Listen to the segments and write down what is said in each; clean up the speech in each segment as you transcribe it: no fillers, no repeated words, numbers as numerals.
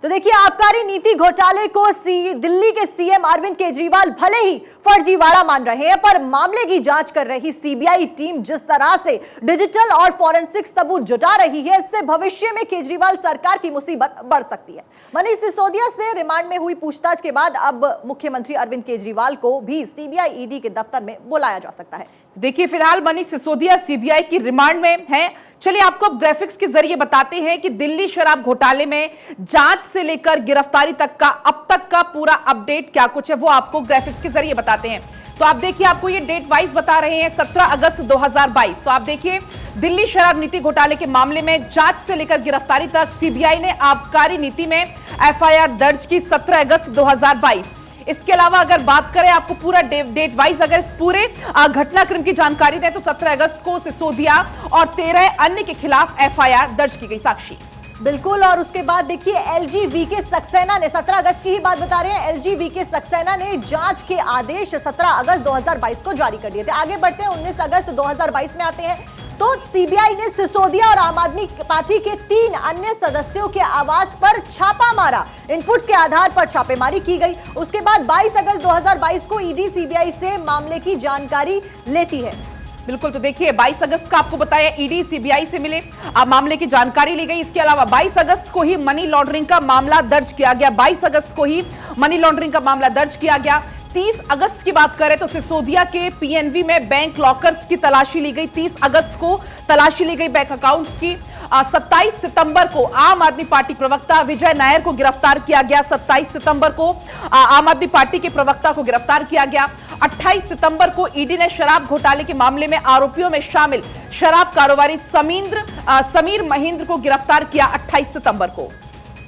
तो देखिए, आबकारी नीति घोटाले को दिल्ली के सीएम अरविंद केजरीवाल भले ही फर्जीवाड़ा मान रहे हैं, पर मामले की जांच कर रही सीबीआई टीम जिस तरह से डिजिटल और फॉरेंसिक सबूत जुटा रही है, इससे भविष्य में केजरीवाल सरकार की मुसीबत बढ़ सकती है। मनीष सिसोदिया से रिमांड में हुई पूछताछ के बाद अब मुख्यमंत्री अरविंद केजरीवाल को भी सीबीआई ईडी के दफ्तर में बुलाया जा सकता है। देखिए, फिलहाल मनीष सिसोदिया सीबीआई की रिमांड में हैं। चलिए आपको अब ग्राफिक्स के जरिए बताते हैं कि दिल्ली शराब घोटाले में जांच से लेकर गिरफ्तारी तक का अब तक का पूरा अपडेट क्या कुछ है, वो आपको ग्राफिक्स के जरिए बताते हैं। तो आप देखिए, आपको ये डेट वाइज बता रहे हैं 17 अगस्त 2022। तो आप देखिए, दिल्ली शराब नीति घोटाले के मामले में जांच से लेकर गिरफ्तारी तक सीबीआई ने आबकारी नीति में एफआईआर दर्ज की 17 अगस्त 2022। इसके अलावा अगर बात करें, आपको पूरा डेट वाइज अगर इस पूरे घटनाक्रम की जानकारी दें तो 17 अगस्त को सिसोदिया और 13 अन्य के खिलाफ एफआईआर दर्ज की गई। साक्षी बिल्कुल। और उसके बाद देखिए, एलजी वीके सक्सेना ने 17 अगस्त की ही बात बता रहे हैं, एलजी वीके सक्सेना ने जांच के आदेश 17 अगस्त 2022 को जारी कर दिए थे। आगे बढ़ते हैं, 19 अगस्त 2022 में आते हैं तो सीबीआई ने सिसोदिया और आम आदमी पार्टी के 3 अन्य सदस्यों के आवास पर छापा मारा। इनपुट्स के आधार पर छापेमारी की गई। उसके बाद 22 अगस्त 2022 को ईडी सीबीआई से मामले की जानकारी लेती है। बिल्कुल। तो देखिए, 22 अगस्त का आपको बताया ईडी सीबीआई से मिले, मामले की जानकारी ली गई। इसके अलावा 22 अगस्त को ही मनी लॉन्ड्रिंग का मामला दर्ज किया गया। 22 अगस्त को ही मनी लॉन्ड्रिंग का मामला दर्ज किया गया। 30 अगस्त की बात करें तो सिसोदिया के पीएनबी में बैंक लॉकर्स की तलाशी ली गई। 30 अगस्त को तलाशी ली गई बैंक अकाउंट्स की। 27 सितंबर को आम आदमी पार्टी प्रवक्ता विजय नायर को गिरफ्तार किया गया। 27 सितंबर को आम आदमी पार्टी के प्रवक्ता को गिरफ्तार किया गया। 28 सितंबर को ईडी ने शराब घोटाले के मामले में आरोपियों में शामिल शराब कारोबारी समीर महेंद्र को गिरफ्तार किया 28 सितंबर को।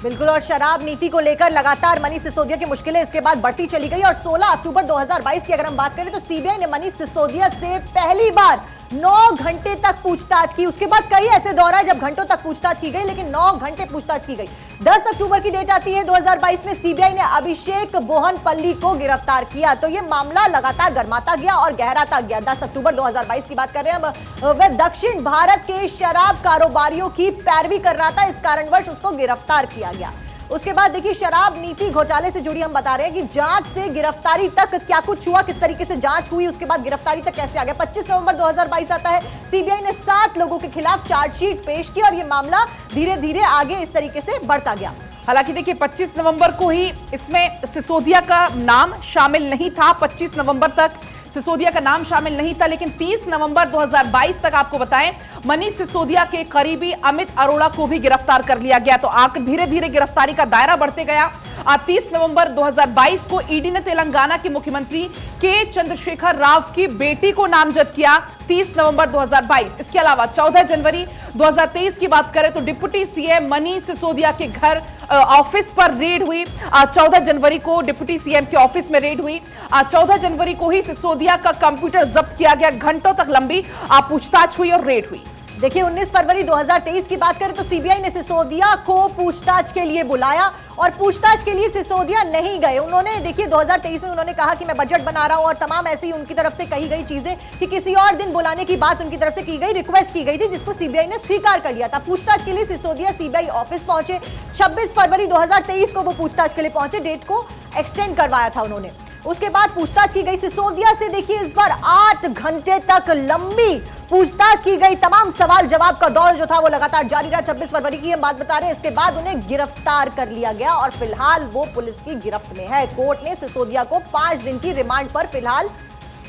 बिल्कुल। और शराब नीति को लेकर लगातार मनीष सिसोदिया की मुश्किलें इसके बाद बढ़ती चली गई और 16 अक्टूबर 2022 की अगर हम बात करें तो सीबीआई ने मनीष सिसोदिया से पहली बार 9 घंटे तक पूछताछ की। उसके बाद कई ऐसे दौर आए जब घंटों तक पूछताछ की गई, लेकिन 9 घंटे पूछताछ की गई। 10 अक्टूबर की डेट आती है 2022 में, सीबीआई ने अभिषेक बोहनपल्ली को गिरफ्तार किया। तो ये मामला लगातार गर्माता गया और गहराता गया। 10 अक्टूबर 2022 की बात कर रहे हैं अब। वह दक्षिण भारत के शराब कारोबारियों की पैरवी कर रहा था, इस कारणवश उसको गिरफ्तार किया गया। उसके बाद देखिए, शराब नीति घोटाले से जुड़ी हम बता रहे हैं कि जांच से गिरफ्तारी तक क्या कुछ हुआ, किस तरीके से जांच हुई, उसके बाद गिरफ्तारी तक कैसे आ गया। 25 नवंबर 2022 आता है, सीबीआई ने 7 लोगों के खिलाफ चार्जशीट पेश की और यह मामला धीरे धीरे आगे इस तरीके से बढ़ता गया। हालांकि देखिए, 25 नवंबर को ही इसमें सिसोदिया का नाम शामिल नहीं था। 25 नवंबर तक सिसोदिया का नाम शामिल नहीं था, लेकिन 30 नवंबर 2022 तक आपको बताएं मनीष सिसोदिया के करीबी अमित अरोड़ा को भी गिरफ्तार कर लिया गया। तो आकर धीरे धीरे गिरफ्तारी का दायरा बढ़ते गया। 30 नवंबर 2022 को ईडी ने तेलंगाना के मुख्यमंत्री के चंद्रशेखर राव की बेटी को नामजद किया। 30 नवंबर 2022। इसके अलावा 14 जनवरी 2023 की बात करें तो डिप्टी सीएम मनीष सिसोदिया के घर ऑफिस पर रेड हुई। 14 जनवरी को डिप्टी सीएम के ऑफिस में रेड हुई। 14 जनवरी को ही सिसोदिया का कंप्यूटर जब्त किया गया। घंटों तक लंबी पूछताछ हुई और रेड हुई। देखिए, 19 फरवरी 2023 की बात करें तो सीबीआई ने सिसोदिया को पूछताछ के लिए बुलाया और पूछताछ के लिए सिसोदिया नहीं गए। उन्होंने देखिए 2023 में उन्होंने कहा कि मैं बजट बना रहा हूं और तमाम ऐसी उनकी तरफ से कही गई चीजें कि किसी और दिन बुलाने की बात उनकी तरफ से की गई, रिक्वेस्ट की गई थी, जिसको सीबीआई ने स्वीकार कर लिया था। पूछताछ के लिए सिसोदिया सीबीआई ऑफिस पहुंचे। 26 फरवरी 2023 को वो पूछताछ के लिए पहुंचे, डेट को एक्सटेंड करवाया था उन्होंने। उसके बाद पूछताछ की गई सिसोदिया से। देखिए, इस बार 8 घंटे तक लंबी पूछताछ की गई। तमाम सवाल जवाब का दौर जो था वो लगातार जारी रहा। 26 फरवरी की हम बात बता रहे हैं। इसके बाद उन्हें गिरफ्तार कर लिया गया और फिलहाल वो पुलिस की गिरफ्त में है। कोर्ट ने सिसोदिया को 5 दिन की रिमांड पर फिलहाल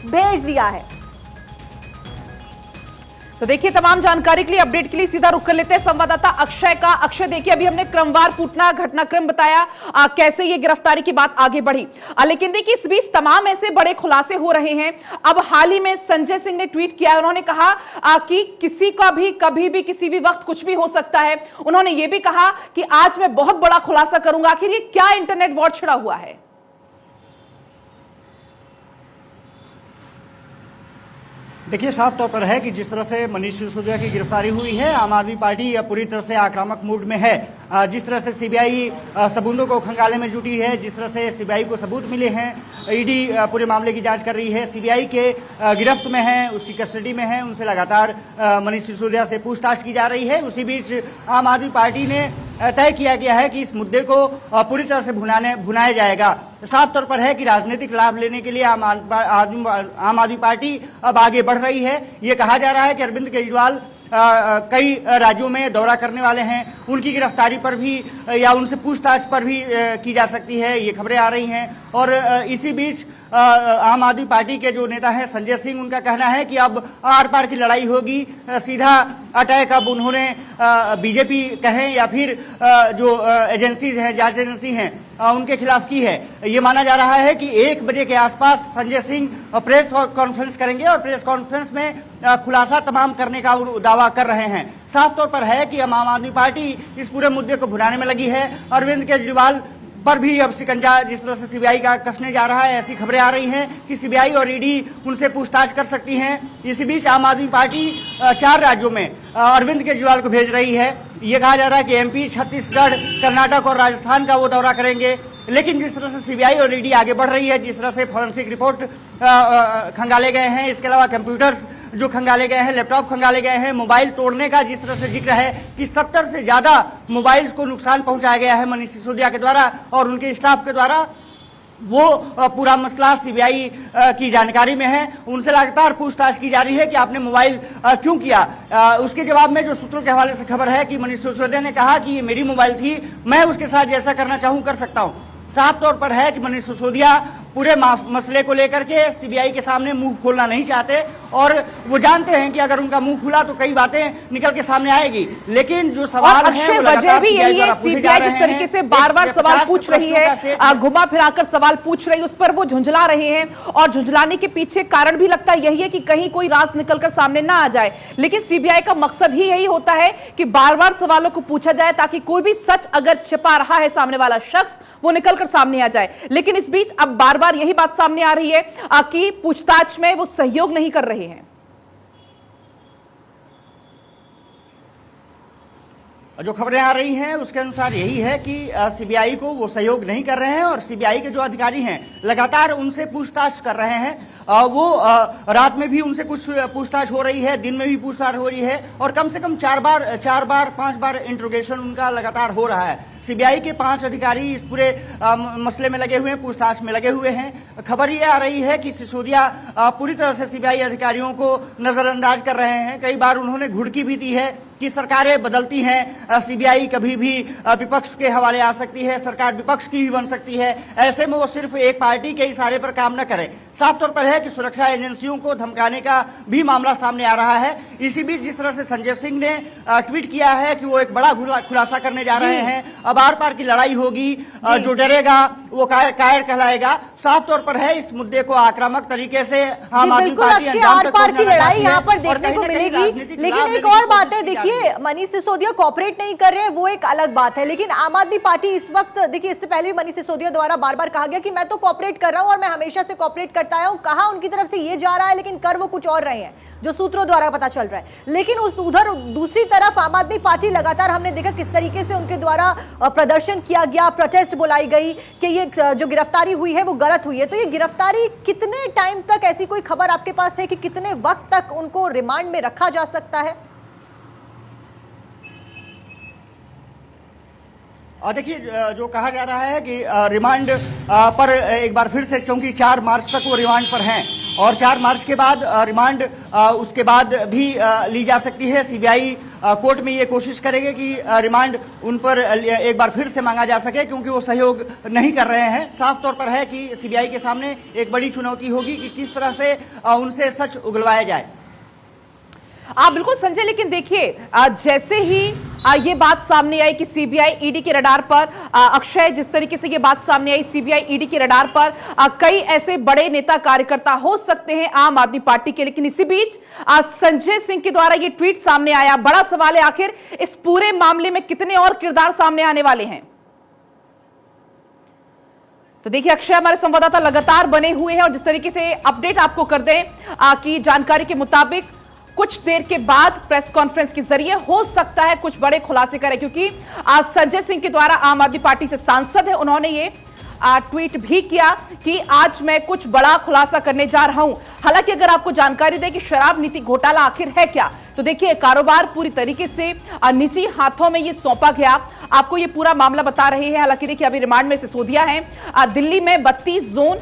भेज दिया है। तो देखिए, तमाम जानकारी के लिए, अपडेट के लिए सीधा रुक कर लेते हैं संवाददाता अक्षय का। अक्षय, देखिए, अभी हमने क्रमवार पूतना घटनाक्रम बताया कैसे ये गिरफ्तारी की बात आगे बढ़ी, लेकिन देखिए इस बीच तमाम ऐसे बड़े खुलासे हो रहे हैं। अब हाल ही में संजय सिंह ने ट्वीट किया, उन्होंने कहा कि किसी का भी कभी भी किसी भी वक्त कुछ भी हो सकता है। उन्होंने ये भी कहा कि आज मैं बहुत बड़ा खुलासा करूंगा। आखिर ये क्या इंटरनेट वॉर छिड़ा हुआ है? देखिए, साफ तौर पर है कि जिस तरह से मनीष सिसोदिया की गिरफ्तारी हुई है, आम आदमी पार्टी पूरी तरह से आक्रामक मूड में है। जिस तरह से सीबीआई सबूतों को खंगालने में जुटी है, जिस तरह से सीबीआई को सबूत मिले हैं, ईडी पूरे मामले की जांच कर रही है, सीबीआई के गिरफ्त में है, उसकी कस्टडी में है, उनसे लगातार मनीष सिसोदिया से पूछताछ की जा रही है। उसी बीच आम आदमी पार्टी ने तय किया गया है कि इस मुद्दे को पूरी तरह से भुनाया जाएगा। साफ तौर पर है कि राजनीतिक लाभ लेने के लिए आम आदमी पार्टी अब आगे बढ़ रही है। ये कहा जा रहा है कि अरविंद केजरीवाल कई राज्यों में दौरा करने वाले हैं, उनकी गिरफ्तारी पर भी या उनसे पूछताछ पर भी की जा सकती है, ये खबरें आ रही हैं। और इसी बीच आम आदमी पार्टी के जो नेता हैं संजय सिंह, उनका कहना है कि अब आर पार की लड़ाई होगी, सीधा अटैक अब उन्होंने बीजेपी कहें या फिर जो एजेंसीज हैं, जांच एजेंसी हैं, उनके खिलाफ की है। ये माना जा रहा है कि 1 बजे के आसपास संजय सिंह प्रेस कॉन्फ्रेंस करेंगे और प्रेस कॉन्फ्रेंस में खुलासा तमाम करने का दावा कर रहे हैं। साफ तौर पर है कि आम आदमी पार्टी इस पूरे मुद्दे को भुनाने में लगी है। अरविंद केजरीवाल पर भी अब शिकंजा जिस तरह से सीबीआई का कसने जा रहा है, ऐसी खबरें आ रही हैं कि सीबीआई और ईडी उनसे पूछताछ कर सकती हैं। इसी बीच आम आदमी पार्टी 4 राज्यों में अरविंद केजरीवाल को भेज रही है। ये कहा जा रहा है कि एमपी, छत्तीसगढ़, कर्नाटक और राजस्थान का वो दौरा करेंगे। लेकिन जिस तरह से सीबीआई और ईडी आगे बढ़ रही है, जिस तरह से फॉरेंसिक रिपोर्ट खंगाले गए हैं, इसके अलावा कंप्यूटर्स जो खंगाले गए हैं, लैपटॉप खंगाले गए हैं, मोबाइल तोड़ने का जिस तरह से जिक्र है कि 70 से ज्यादा मोबाइल्स को नुकसान पहुंचाया गया है मनीष सिसोदिया के द्वारा और उनके स्टाफ के द्वारा, वो पूरा मसला सीबीआई की जानकारी में है। उनसे लगातार पूछताछ की जा रही है कि आपने मोबाइल क्यों किया। उसके जवाब में जो सूत्रों के हवाले से खबर है कि मनीष सिसोदिया ने कहा कि ये मेरी मोबाइल थी, मैं उसके साथ जैसा करना चाहूं कर सकता हूं। साफ तौर पर है कि मनीष सिसोदिया पूरे मसले को लेकर के सीबीआई के सामने मुंह खोलना नहीं चाहते और वो जानते हैं कि अगर उनका मुंह खुला तो कई बातें निकल के सामने आएगी। लेकिन जो सवाल है वजह भी यही है, सीबीआई जिस तरीके से बार-बार सवाल पूछ रही है, घुमा फिराकर सवाल पूछ रही है, उस पर वो झुंझला रहे हैं और झुंझलाने के पीछे कारण भी लगता है यही है कि कहीं कोई राज निकलकर सामने ना आ जाए। लेकिन सीबीआई का मकसद ही यही होता है कि बार-बार सवालों को पूछा जाए ताकि कोई भी सच अगर छिपा रहा है सामने वाला शख्स, वो निकलकर सामने आ जाए। लेकिन इस बीच अब बार-बार यही बात सामने आ रही है कि पूछताछ में वो सहयोग नहीं कर रहे हैं। जो खबरें आ रही हैं उसके अनुसार यही है कि सीबीआई को वो सहयोग नहीं कर रहे हैं और सीबीआई के जो अधिकारी हैं लगातार उनसे पूछताछ कर रहे हैं। वो रात में भी उनसे कुछ पूछताछ हो रही है, दिन में भी पूछताछ हो रही है और कम से कम 5 बार इंट्रोगेशन उनका लगातार हो रहा है। सीबीआई के 5 अधिकारी इस पूरे मसले में लगे हुए हैं, पूछताछ में लगे हुए हैं। खबर ये आ रही है कि सिसोदिया पूरी तरह से सीबीआई अधिकारियों को नजरअंदाज कर रहे हैं। कई बार उन्होंने घुड़की भी दी है कि सरकारें बदलती हैं, सीबीआई कभी भी विपक्ष के हवाले आ सकती है, सरकार विपक्ष की भी बन सकती है। ऐसे में वो सिर्फ एक पार्टी के इशारे पर काम न करे। साफ तौर पर है कि सुरक्षा एजेंसियों को धमकाने का भी मामला सामने आ रहा है। इसी बीच जिस तरह से संजय सिंह ने ट्वीट किया है कि वो एक बड़ा खुलासा करने जा रहे हैं, अब आर पार की लड़ाई होगी, जो डरेगा वो कायर कहलाएगा। साफ तौर पर है इस मुद्दे को आक्रामक तरीके से आम आदमी पार्टी आर पार की लड़ाई यहाँ पर देखने को मिलेगी। लेकिन एक और बात है, देखिए मनीष सिसोदिया कोऑपरेट नहीं कर रहे हैं, वो एक अलग बात है। लेकिन आम आदमी पार्टी इस वक्त, देखिए इससे पहले मनीष सिसोदिया द्वारा बार बार कहा गया कि मैं तो कोऑपरेट कर रहा हूं और मैं हमेशा से कोऑपरेट करता आया हूं। कहा उनकी तरफ से ये जा रहा है लेकिन कर वो कुछ और रहे हैं, जो सूत्रों द्वारा पता चल रहा है। लेकिन उधर दूसरी तरफ आम आदमी पार्टी लगातार, हमने देखा किस तरीके से उनके द्वारा प्रदर्शन किया गया, प्रोटेस्ट बुलाई गई कि ये जो गिरफ्तारी हुई है वो गलत हुई है। तो ये गिरफ्तारी कितने टाइम तक, ऐसी कोई खबर आपके पास है कि कितने वक्त तक उनको रिमांड में रखा जा सकता है? और देखिए जो कहा जा रहा है कि रिमांड पर एक बार फिर से, क्योंकि 4 मार्च तक वो रिमांड पर हैं और 4 मार्च के बाद रिमांड उसके बाद भी ली जा सकती है। सीबीआई कोर्ट में ये कोशिश करेगी कि रिमांड उन पर एक बार फिर से मांगा जा सके, क्योंकि वो सहयोग नहीं कर रहे हैं। साफ तौर पर है कि सीबीआई के सामने एक बड़ी चुनौती होगी कि किस तरह से उनसे सच उगलवाया जाए। बिल्कुल संजय, लेकिन देखिए जैसे ही ये बात सामने आई कि सीबीआई ईडी के रडार पर, अक्षय जिस तरीके से ये बात सामने आई सीबीआई ईडी के रडार पर कई ऐसे बड़े नेता कार्यकर्ता हो सकते हैं आम आदमी पार्टी के, लेकिन इसी बीच संजय सिंह के द्वारा ये ट्वीट सामने आया। बड़ा सवाल है आखिर इस पूरे मामले में कितने और किरदार सामने आने वाले हैं। तो देखिए अक्षय हमारे संवाददाता लगातार बने हुए हैं और जिस तरीके से अपडेट आपको कर दें कि जानकारी के मुताबिक कुछ देर के बाद प्रेस कॉन्फ्रेंस के जरिए हो सकता है कुछ बड़े खुलासे करें, क्योंकि आज संजय सिंह के द्वारा आम आदमी पार्टी से सांसद है, उन्होंने ये ट्वीट भी किया कि आज मैं कुछ बड़ा खुलासा करने जा रहा हूं। हालांकि अगर आपको जानकारी दें कि शराब नीति घोटाला आखिर है क्या, तो देखिए कारोबार पूरी तरीके से निजी हाथों में ये सौंपा गया। आपको ये पूरा मामला बता रहे हैं। हालांकि देखिए अभी रिमांड में सिसोदिया है। दिल्ली में 32 जोन,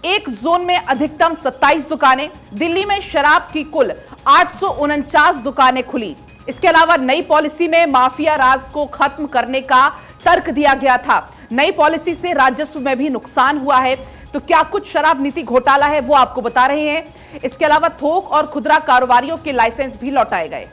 एक जोन में अधिकतम 27 दुकानें। दिल्ली में शराब की कुल 849 दुकानें खुली। इसके अलावा नई पॉलिसी में माफिया राज को खत्म करने का तर्क दिया गया था। नई पॉलिसी से राजस्व में भी नुकसान हुआ है। तो क्या कुछ शराब नीति घोटाला है वो आपको बता रहे हैं। इसके अलावा थोक और खुदरा कारोबारियों के लाइसेंस भी लौटाए गए।